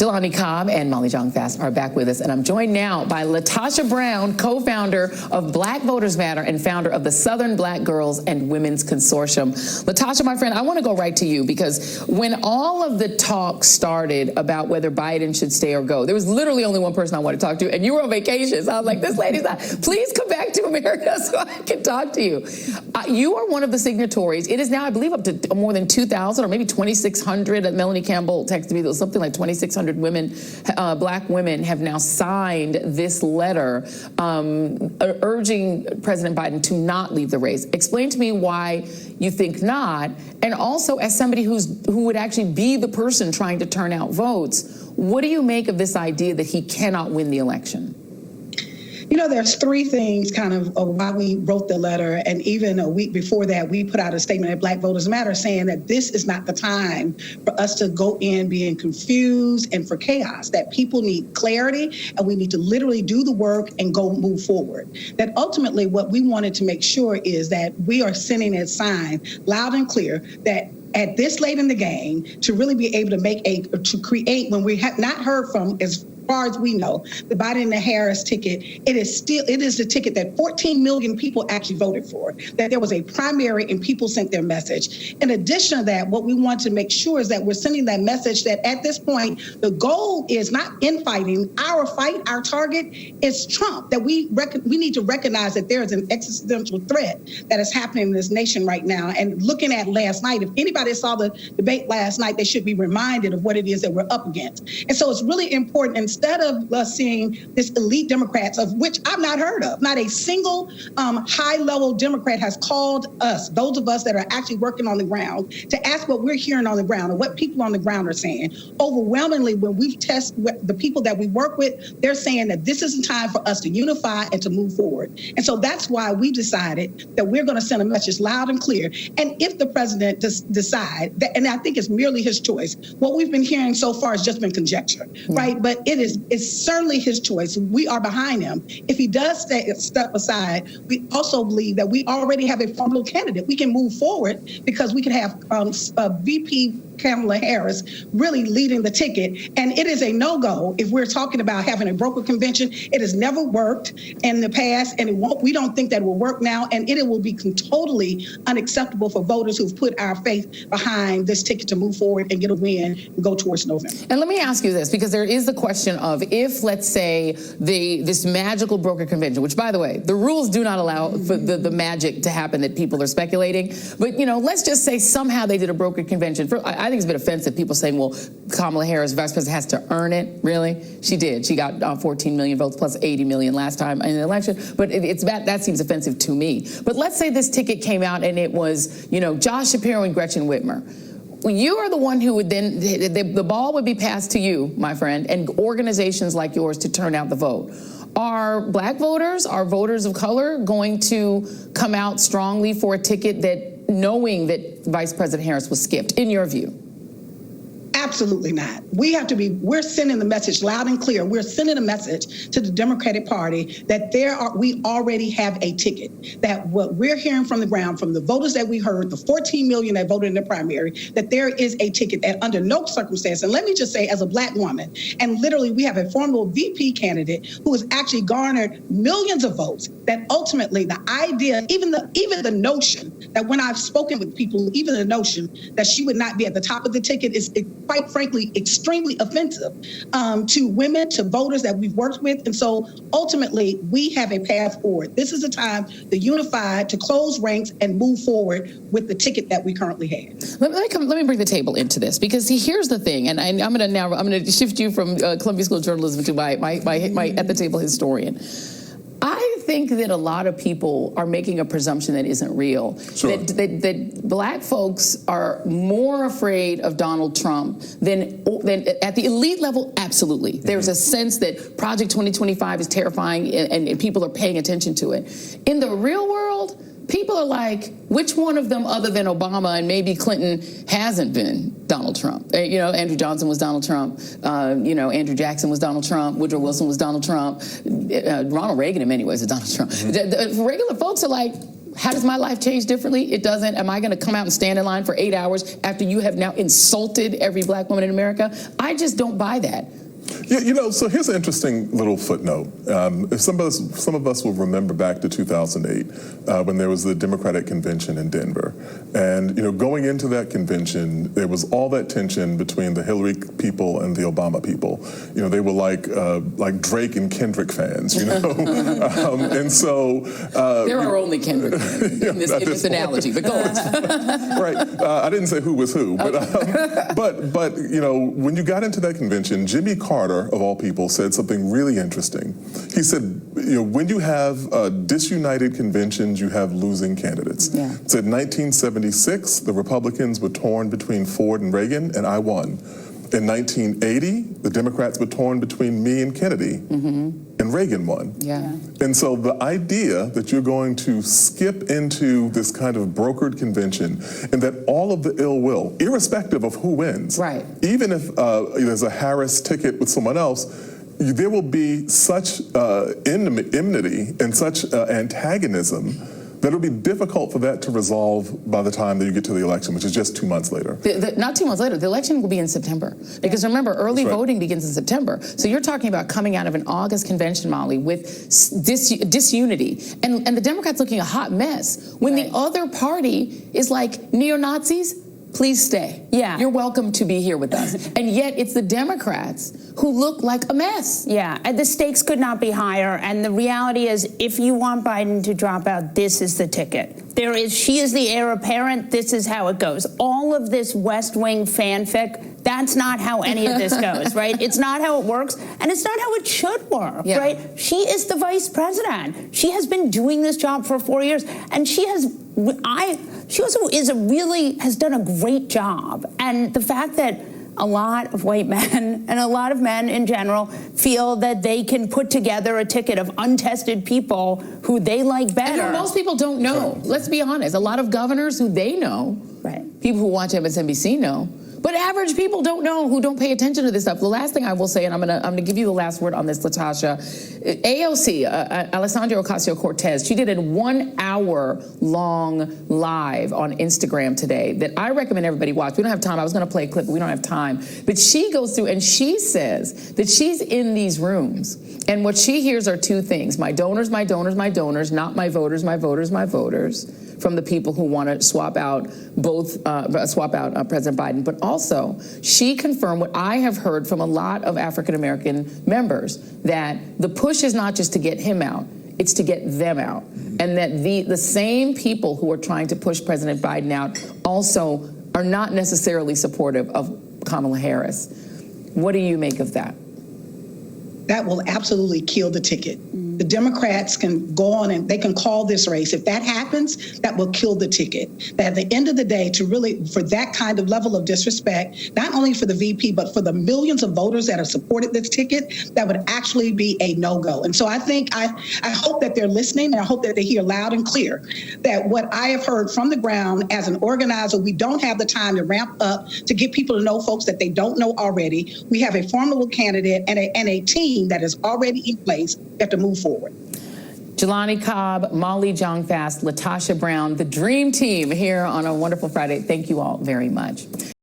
Jelani Cobb and Molly Jong-Fast are back with us, and I'm joined now by LaTosha Brown, co-founder of Black Voters Matter and founder of the Southern Black Girls and Women's Consortium. LaTosha, my friend, I want to go right to you, because when all of the talk started about whether Biden should stay or go, there was literally only one person I wanted to talk to, and you were on vacation. So I was like, this lady's not, please come back to America so I can talk to you. You are one of the signatories. It is now, I believe, up to more than 2,000 or maybe 2,600. Melanie Campbell texted me, there was something like 2,600 women, black women, have now signed this letter urging President Biden to not leave the race. Explain to me why you think not, and also as somebody who would actually be the person trying to turn out votes, what do you make of this idea that he cannot win the election? You know, there's three things kind of why we wrote the letter, and even a week before that, we put out a statement at Black Voters Matter saying that this is not the time for us to go in being confused and for chaos, that people need clarity, and we need to literally do the work and go move forward. That ultimately what we wanted to make sure is that we are sending a sign loud and clear that at this late in the game, to really be able to create, when we have not heard from, as far as we know, the Biden and the Harris ticket, it is the ticket that 14 million people actually voted for, that there was a primary and people sent their message. In addition to that, what we want to make sure is that we're sending that message that at this point, the goal is not infighting. Our fight, our target is Trump, that we need to recognize that there is an existential threat that is happening in this nation right now. And looking at last night, if anybody saw the debate last night, they should be reminded of what it is that we're up against. And so it's really important, instead of us seeing this elite Democrats, of which I've not heard of, not a single high-level Democrat has called us, those of us that are actually working on the ground, to ask what we're hearing on the ground and what people on the ground are saying. Overwhelmingly, when we've tested the people that we work with, they're saying that this is the time for us to unify and to move forward. And so that's why we decided that we're going to send a message loud and clear. And if the president decide that, and I think it's merely his choice, what we've been hearing so far has just been conjecture, right? But it's certainly his choice. We are behind him. If he does step aside, we also believe that we already have a formidable candidate. We can move forward because we can have VP Kamala Harris really leading the ticket. And it is a no-go if we're talking about having a broker convention. It has never worked in the past, and we don't think that will work now. And it will be totally unacceptable for voters who've put our faith behind this ticket to move forward and get a win and go towards November. And let me ask you this, because there is the question of, if, let's say, this magical broker convention, which, by the way, the rules do not allow for the magic to happen that people are speculating. But, you know, let's just say somehow they did a broker convention. I think it's a bit offensive, people saying, well, Kamala Harris, vice president, has to earn it. Really? She did. She got 14 million votes plus 80 million last time in the election. But that seems offensive to me. But let's say this ticket came out and it was, you know, Josh Shapiro and Gretchen Whitmer. You are the one who would then, the ball would be passed to you, my friend, and organizations like yours to turn out the vote. Are black voters, are voters of color going to come out strongly for a ticket that, knowing that Vice President Harris was skipped, in your view? Absolutely not. We're sending the message loud and clear. We're sending a message to the Democratic Party that we already have a ticket, that what we're hearing from the ground, from the voters that we heard, the 14 million that voted in the primary, that there is a ticket that under no circumstance, and let me just say, as a black woman, and literally we have a formidable VP candidate who has actually garnered millions of votes, that ultimately the idea, even the notion that when I've spoken with people, even the notion that she would not be at the top of the ticket is, quite frankly, extremely offensive to women, to voters that we've worked with. And so ultimately, we have a path forward. This is a time to unify, to close ranks and move forward with the ticket that we currently have. Let me bring the table into this, because here's the thing, and I'm going to shift you from Columbia School of Journalism to my at the table historian. I think that a lot of people are making a presumption that isn't real. Sure. That black folks are more afraid of Donald Trump than at the elite level. Absolutely. Mm-hmm. There's a sense that Project 2025 is terrifying, and people are paying attention to it. In the real world, people are like, which one of them other than Obama and maybe Clinton hasn't been Donald Trump? You know, Andrew Johnson was Donald Trump. You know, Andrew Jackson was Donald Trump. Woodrow Wilson was Donald Trump. Ronald Reagan, in many ways, is Donald Trump. Mm-hmm. The regular folks are like, how does my life change differently? It doesn't. Am I going to come out and stand in line for 8 hours after you have now insulted every black woman in America? I just don't buy that. Yeah, so here's an interesting little footnote. If some of us will remember back to 2008 when there was the Democratic convention in Denver. And, going into that convention, there was all that tension between the Hillary people and the Obama people. They were like Drake and Kendrick fans, and so... there are only Kendrick fans in this analogy, but go on. Right. I didn't say who was who, but, but when you got into that convention, Jimmy Carter, of all people, said something really interesting. He said, when you have disunited conventions, you have losing candidates. Yeah. He said 1976, the Republicans were torn between Ford and Reagan, and I won. In 1980, the Democrats were torn between me and Kennedy, and Reagan won. Yeah. And so the idea that you're going to skip into this kind of brokered convention and that all of the ill will, irrespective of who wins, right, even if there's a Harris ticket with someone else, there will be such enmity and such antagonism that it'll be difficult for that to resolve by the time that you get to the election, which is just 2 months later. Not 2 months later. The election will be in September. Because remember, early voting begins in September. So you're talking about coming out of an August convention, Molly, with disunity. And the Democrats looking a hot mess. When the other party is like, neo-Nazis, please stay. Yeah. You're welcome to be here with us. And yet it's the Democrats who look like a mess. Yeah, and the stakes could not be higher. And the reality is, if you want Biden to drop out, this is the ticket. She is the heir apparent. This is how it goes. All of this West Wing fanfic, that's not how any of this goes, right? It's not how it works, and it's not how it should work, right? She is the vice president. She has been doing this job for 4 years, and she also has done a great job. And the fact that a lot of white men and a lot of men in general feel that they can put together a ticket of untested people who they like better. And most people don't know. Let's be honest. A lot of governors who they know, people who watch MSNBC know, but average people don't know, who don't pay attention to this stuff. The last thing I will say, and I'm gonna give you the last word on this, LaTosha. AOC, Alessandria Ocasio-Cortez, she did a 1 hour long live on Instagram today that I recommend everybody watch. We don't have time. I was gonna play a clip, but we don't have time. But she goes through and she says that she's in these rooms, and what she hears are two things: my donors, my donors, my donors, not my voters, my voters, my voters, from the people who want to swap out President Biden. But also, she confirmed what I have heard from a lot of African-American members, that the push is not just to get him out, it's to get them out. And that the same people who are trying to push President Biden out also are not necessarily supportive of Kamala Harris. What do you make of that? That will absolutely kill the ticket. The Democrats can go on and they can call this race. If that happens, that will kill the ticket. That at the end of the day, for that kind of level of disrespect, not only for the VP, but for the millions of voters that have supported this ticket, that would actually be a no-go. And so I hope that they're listening, and I hope that they hear loud and clear that what I have heard from the ground as an organizer, we don't have the time to ramp up to get people to know folks that they don't know already. We have a formidable candidate and a team that is already in place. We have to move forward. Jelani Cobb, Molly Jong-Fast, LaTosha Brown, the dream team here on a wonderful Friday. Thank you all very much.